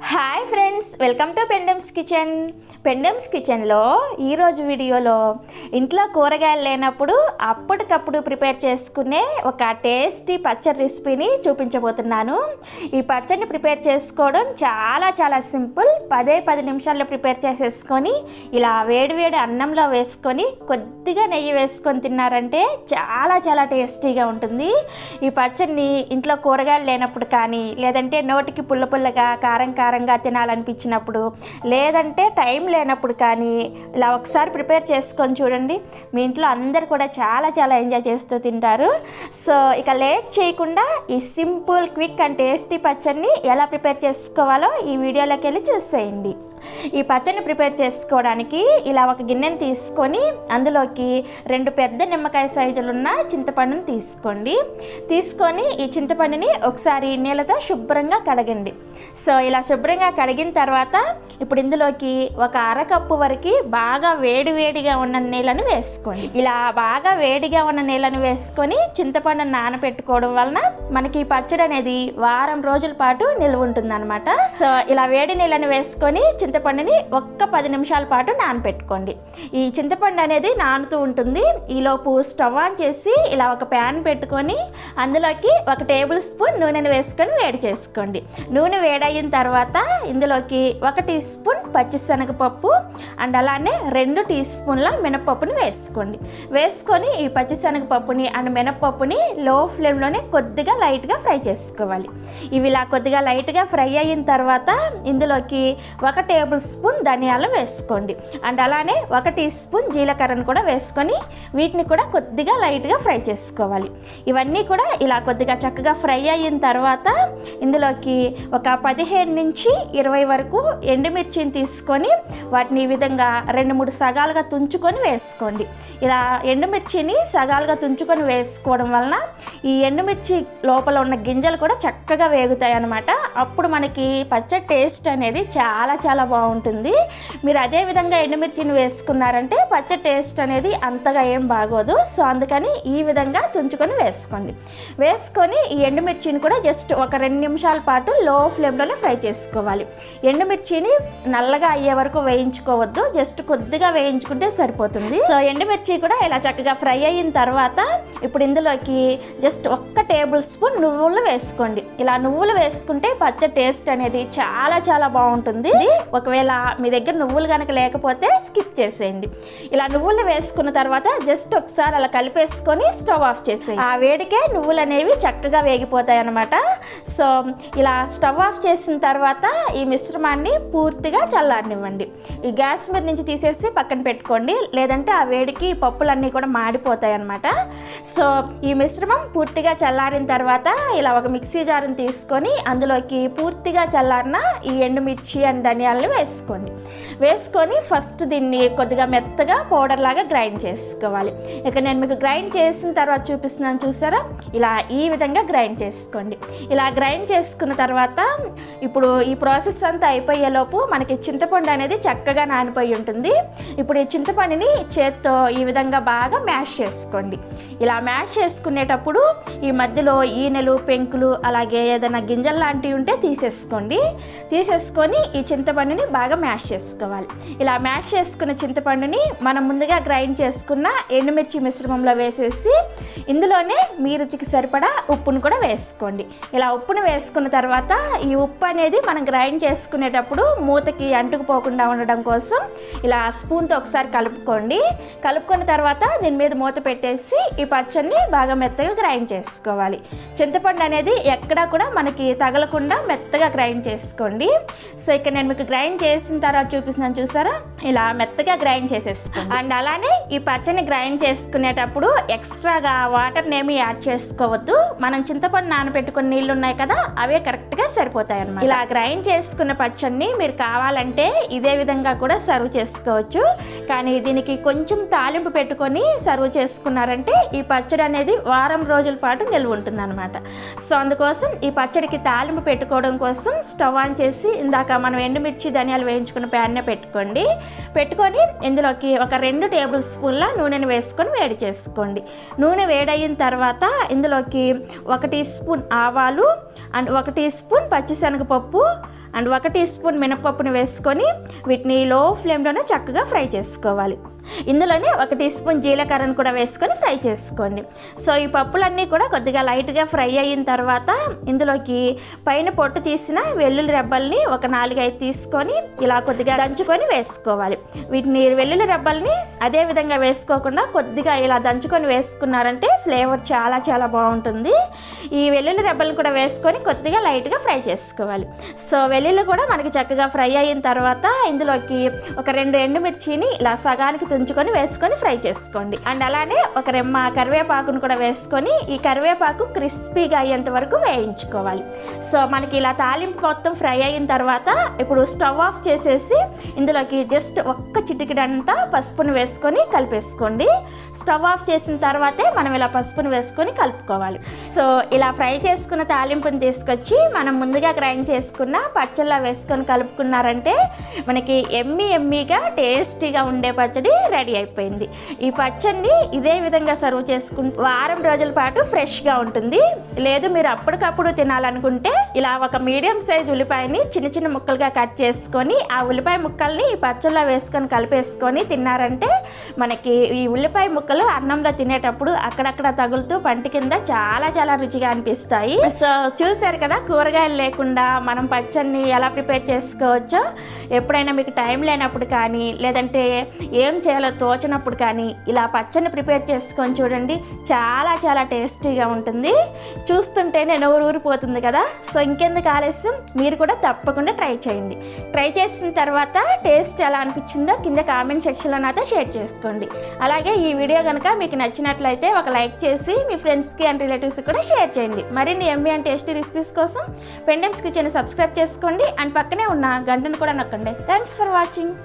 Hi friends, welcome to పెండమ్స్ kitchen. పెండమ్స్ కిచెన్లో ఈరోజు వీడియోలో ఇంట్లో కూరగాయలు లేనప్పుడు అప్పటికప్పుడు ప్రిపేర్ చేసుకునే ఒక టేస్టీ పచ్చడి రెసిపీని చూపించబోతున్నాను. ఈ పచ్చడిని ప్రిపేర్ చేసుకోవడం చాలా సింపుల్. 10 నిమిషాల్లో ప్రిపేర్ చేసేసుకొని ఇలా వేడివేడి అన్నంలో వేసుకొని కొద్దిగా నెయ్యి వేసుకొని తిన్నారంటే చాలా టేస్టీగా ఉంటుంది. ఈ పచ్చడిని ఇంట్లో కూరగాయలు లేనప్పుడు కానీ, లేదంటే నోటికి పుల్లగా కారంగా తినాలనిపించినప్పుడు, లేదంటే టైం లేనప్పుడు కానీ ఇలా ఒకసారి ప్రిపేర్ చేసుకొని చూడండి. మీ ఇంట్లో అందరు కూడా చాలా ఎంజాయ్ చేస్తూ తింటారు. సో ఇక లేట్ చేయకుండా ఈ సింపుల్, క్విక్ అండ్ టేస్టీ పచ్చడిని ఎలా ప్రిపేర్ చేసుకోవాలో ఈ వీడియోలోకి వెళ్ళి చూసేయండి. ఈ పచ్చడిని ప్రిపేర్ చేసుకోవడానికి ఇలా ఒక గిన్నెని తీసుకొని అందులోకి 2 పెద్ద నిమ్మకాయ సైజులున్న చింతపండుని తీసుకొని ఈ చింతపండుని ఒకసారి నీళ్ళతో శుభ్రంగా కడగండి. సో ఇలా శుభ్రంగా కడిగిన తర్వాత ఇప్పుడు ఇందులోకి ఒక అరకప్పు వరకు బాగా వేడిగా ఉన్న నీళ్ళని వేసుకోండి. ఇలా బాగా వేడిగా ఉన్న నీళ్ళని వేసుకొని చింతపండుని నానబెట్టుకోవడం వలన మనకి ఈ పచ్చడి అనేది వారం రోజుల పాటు నిల్వ ఉంటుంది అనమాట. సో ఇలా వేడి నీళ్ళని వేసుకొని చింతపండుని ఒక్క 10 నిమిషాల పాటు నానబెట్టుకోండి. ఈ చింతపండు అనేది నానుతూ ఉంటుంది. ఈలోపు స్టవ్ ఆన్ చేసి ఇలా ఒక ప్యాన్ పెట్టుకొని అందులోకి 1 టేబుల్ స్పూన్ నూనెను వేసుకొని వేడి చేసుకోండి. నూనె వేడయిన తర్వాత ఇందులోకి 1 టీ స్పూన్ పచ్చిశనగపప్పు అండ్ అలానే 2 టీ స్పూన్ల మినపప్పుని వేసుకొని ఈ పచ్చిశనగపప్పుని అండ్ మినపప్పుని లో ఫ్లేమ్లోనే కొద్దిగా లైట్గా ఫ్రై చేసుకోవాలి. ఇవి ఇలా కొద్దిగా లైట్గా ఫ్రై అయిన తర్వాత ఇందులోకి 1 టేబుల్ స్పూన్ ధనియాలు వేసుకోండి అండ్ అలానే 1 టీ స్పూన్ జీలకర్రను కూడా వేసుకొని వీటిని కూడా కొద్దిగా లైట్గా ఫ్రై చేసుకోవాలి. ఇవన్నీ కూడా ఇలా కొద్దిగా చక్కగా ఫ్రై అయిన తర్వాత ఇందులోకి ఒక 15 నుంచి 20 వరకు ఎండుమిర్చిని తీసుకొని వాటిని ఈ విధంగా 2-3 సగాలుగా తుంచుకొని వేసుకోండి. ఇలా ఎండుమిర్చిని సగాలుగా తుంచుకొని వేసుకోవడం వలన ఈ ఎండుమిర్చి లోపల ఉన్న గింజలు కూడా చక్కగా వేగుతాయి అన్నమాట. అప్పుడు మనకి పచ్చడి టేస్ట్ అనేది చాలా బాగుంటుంది. మీరు అదే విధంగా ఎండుమిర్చిని వేసుకున్నారంటే పచ్చడి టేస్ట్ అనేది అంతగా ఏం బాగోదు. సో అందుకని ఈ విధంగా తుంచుకొని వేసుకొని ఈ ఎండుమిర్చిని కూడా జస్ట్ ఒక 2 నిమిషాల పాటు లో ఫ్లేమ్లోనే ఫ్రై చేసుకోవాలి. ఎండుమిర్చిని నల్లగా అయ్యే వరకు వేయించుకోవద్దు, జస్ట్ కొద్దిగా వేయించుకుంటే సరిపోతుంది. సో ఎండుమిర్చి కూడా ఇలా చక్కగా ఫ్రై అయిన తర్వాత ఇప్పుడు ఇందులోకి జస్ట్ 1 టేబుల్ స్పూన్ నువ్వులు వేసుకోండి. ఇలా నువ్వులు వేసుకుంటే పచ్చడి టేస్ట్ అనేది చాలా బాగుంటుంది. ఒకవేళ మీ దగ్గర నువ్వులు కనుక లేకపోతే స్కిప్ చేసేయండి. ఇలా నువ్వులు వేసుకున్న తర్వాత జస్ట్ ఒకసారి అలా కలిపేసుకొని స్టవ్ ఆఫ్ చేసేయండి. ఆ వేడికే నువ్వులు అనేవి చక్కగా వేగిపోతాయి అన్నమాట. సో ఇలా స్టవ్ ఆఫ్ చేసిన తర్వాత ఈ మిశ్రమాన్ని పూర్తిగా చల్లారనివ్వండి. ఈ గ్యాస్ మీద నుంచి తీసేసి పక్కన పెట్టుకోండి, లేదంటే ఆ వేడికి పప్పులన్నీ కూడా మాడిపోతాయి అన్నమాట. సో ఈ మిశ్రమం పూర్తిగా చల్లారిన తర్వాత ఇలా ఒక మిక్సీ జార్ని తీసుకొని అందులోకి పూర్తిగా చల్లారిన ఈ ఎండుమిర్చి అండ్ ధనియాలను వేసుకొని ఫస్ట్ దీన్ని కొద్దిగా మెత్తగా పౌడర్ లాగా గ్రైండ్ చేసుకోవాలి. ఇక నేను మీకు గ్రైండ్ చేసిన తర్వాత చూపిస్తున్నాను, చూసారా? ఇలా ఈ విధంగా గ్రైండ్ చేసుకోండి. ఇలా గ్రైండ్ చేసుకున్న తర్వాత ఇప్పుడు ఈ ప్రాసెస్ అంతా అయిపోయేలోపు మనకి చింతపండు అనేది చక్కగా నానిపోయి ఉంటుంది. ఇప్పుడు ఈ చింతపండుని చేత్తో ఈ విధంగా బాగా మ్యాష్ చేసుకోండి. ఇలా మ్యాష్ చేసుకునేటప్పుడు ఈ మధ్యలో ఈనెలు, పెంకులు అలాగే ఏదైనా గింజలు లాంటివి ఉంటే తీసేసుకొని ఈ చింతపండుని బాగా మ్యాష్ చేసుకోవాలి. ఇలా మ్యాష్ చేసుకున్న చింతపండుని మనం ముందుగా గ్రైండ్ చేసుకున్న ఎండుమిర్చి మిశ్రమంలో వేసేసి ఇందులోనే మీ రుచికి సరిపడా ఉప్పును కూడా వేసుకోండి. ఇలా ఉప్పును వేసుకున్న తర్వాత ఈ ఉప్పు అనేది మనం గ్రైండ్ చేసుకునేటప్పుడు మూతకి అంటుకుపోకుండా ఉండడం కోసం ఇలా స్పూన్తో ఒకసారి కలుపుకున్న తర్వాత దీని మీద మూత పెట్టేసి ఈ పచ్చడిని బాగా మెత్తగా గ్రైండ్ చేసుకోవాలి. చింతపండు అనేది ఎక్కడా కూడా మనకి తగలకుండా మెత్తగా గ్రైండ్ చేసుకోండి. సో ఇక్కడ నేను మీకు గ్రైండ్ చేసిన తర్వాత చూపిస్తున్నాను, చూసారా? ఇలా మెత్తగా గ్రైండ్ చేసేసుకోండి. అండ్ అలానే ఈ పచ్చడిని గ్రైండ్ చేసుకునేటప్పుడు ఎక్స్ట్రాగా వాటర్ని ఏమి యాడ్ చేసుకోవద్దు. మనం చింతపండు నానబెట్టుకున్న నీళ్ళు ఉన్నాయి కదా, అవే కరెక్ట్గా సరిపోతాయి అన్నమాట. ఇలా గ్రైండ్ చేసుకున్న పచ్చడిని మీరు కావాలంటే ఇదే విధంగా కూడా సర్వ్ చేసుకోవచ్చు. కానీ దీనికి కొంచెం తాలింపు పెట్టుకొని సర్వ్ చేసుకున్నారంటే ఈ పచ్చడి అనేది వారం రోజుల పాటు నిల్వ ఉంటుంది అనమాట. సో అందుకోసం ఈ పచ్చడికి తాలింపు పెట్టుకోవడం కోసం స్టవ్ ఆన్ చేసి ఇందాక మనం ఎండుమిర్చి ధనియాలు వేయించుకున్న ప్యాన్నే పెట్టుకొని ఇందులోకి ఒక 2 టేబుల్ స్పూన్ల నూనెను వేసుకొని వేడి చేసుకోండి. నూనె వేడయిన తర్వాత ఇందులోకి 1 టీ స్పూన్ ఆవాలు అండ్ 1 టీ స్పూన్ పచ్చిశనగపప్పు అండ్ 1 టీ స్పూన్ మినపప్పుని వేసుకొని వీటిని లో ఫ్లేమ్లోనే చక్కగా ఫ్రై చేసుకోవాలి. ఇందులోనే 1 టీ స్పూన్ జీలకర్రను కూడా వేసుకొని ఫ్రై చేసుకోండి. సో ఈ పప్పులన్నీ కూడా కొద్దిగా లైట్గా ఫ్రై అయిన తర్వాత ఇందులోకి పైన పొట్టు తీసిన వెల్లుల్లి రెబ్బల్ని ఒక 4-5 తీసుకొని ఇలా కొద్దిగా దంచుకొని వేసుకోవాలి. వీటిని వెల్లుల్లి రెబ్బల్ని అదే విధంగా వేసుకోకుండా కొద్దిగా ఇలా దంచుకొని వేసుకున్నారంటే ఫ్లేవర్ చాలా చాలా బాగుంటుంది. ఈ వెల్లుల్లి రెబ్బల్ని కూడా వేసుకొని కొద్దిగా లైట్గా ఫ్రై చేసుకోవాలి. సో వెల్లుల్లి కూడా మనకి చక్కగా ఫ్రై అయిన తర్వాత ఇందులోకి ఒక 2 ఎండుమిర్చిని ఇలా సగానికి తుంచుకొని వేసుకొని ఫ్రై చేసుకోండి. అండ్ అలానే ఒక రెమ్మ కరివేపాకును కూడా వేసుకొని ఈ కరివేపాకు క్రిస్పీగా అయ్యేంత వరకు వేయించుకోవాలి. సో మనకి ఇలా తాలింపు మొత్తం ఫ్రై అయిన తర్వాత ఇప్పుడు స్టవ్ ఆఫ్ చేసేసి ఇందులోకి జస్ట్ ఒక్క చిటికెడంతా పసుపును వేసుకొని కలిపేసుకోండి. స్టవ్ ఆఫ్ చేసిన తర్వాతే మనం ఇలా పసుపును వేసుకొని కలుపుకోవాలి. సో ఇలా ఫ్రై చేసుకున్న తాలింపుని తీసుకొచ్చి మనం ముందుగా గ్రైండ్ చేసుకున్న పచ్చళ్ళ వేసుకొని కలుపుకున్నారంటే మనకి ఎమ్మీగా టేస్టీగా ఉండే పచ్చడి రెడీ అయిపోయింది. ఈ పచ్చడిని ఇదే విధంగా సర్వ్ చేసుకుంటే వారం రోజుల పాటు ఫ్రెష్గా ఉంటుంది. లేదు మీరు అప్పటికప్పుడు తినాలనుకుంటే ఇలా ఒక మీడియం సైజ్ ఉల్లిపాయని చిన్న చిన్న ముక్కలుగా కట్ చేసుకొని ఆ ఉల్లిపాయ ముక్కల్ని ఈ పచ్చళ్ళలో వేసుకొని కలిపేసుకొని తిన్నారంటే మనకి ఈ ఉల్లిపాయ ముక్కలు అన్నంలో తినేటప్పుడు అక్కడక్కడ తగులుతూ పంటి కింద చాలా చాలా రుచిగా అనిపిస్తాయి. సో చూసారు కదా, కూరగాయలు లేకుండా మనం పచ్చడిని ఎలా ప్రిపేర్ చేసుకోవచ్చో. ఎప్పుడైనా మీకు టైం లేనప్పుడు కానీ లేదంటే ఏం చేయాలో తోచినప్పుడు కానీ ఇలా పచ్చడిని ప్రిపేర్ చేసుకొని చూడండి, చాలా చాలా టేస్టీగా ఉంటుంది. చూస్తుంటేనే నోరు ఊరిపోతుంది కదా. సో ఇంకెందుకు ఆలస్యం, మీరు కూడా తప్పకుండా ట్రై చేయండి. ట్రై చేసిన తర్వాత టేస్ట్ ఎలా అనిపించిందో కింద కామెంట్ సెక్షన్లో నాతో షేర్ చేసుకోండి. అలాగే ఈ వీడియో కనుక మీకు నచ్చినట్లయితే ఒక లైక్ చేసి మీ ఫ్రెండ్స్కి అండ్ రిలేటివ్స్కి కూడా షేర్ చేయండి. మరిన్ని యమ్మీ అండ్ టేస్టీ రెసిపీస్ కోసం పెండెమ్స్ కిచెన్ సబ్స్క్రైబ్ చేసుకోండి అండ్ పక్కనే ఉన్న గంటను కూడా నొక్కండి. Thanks for watching.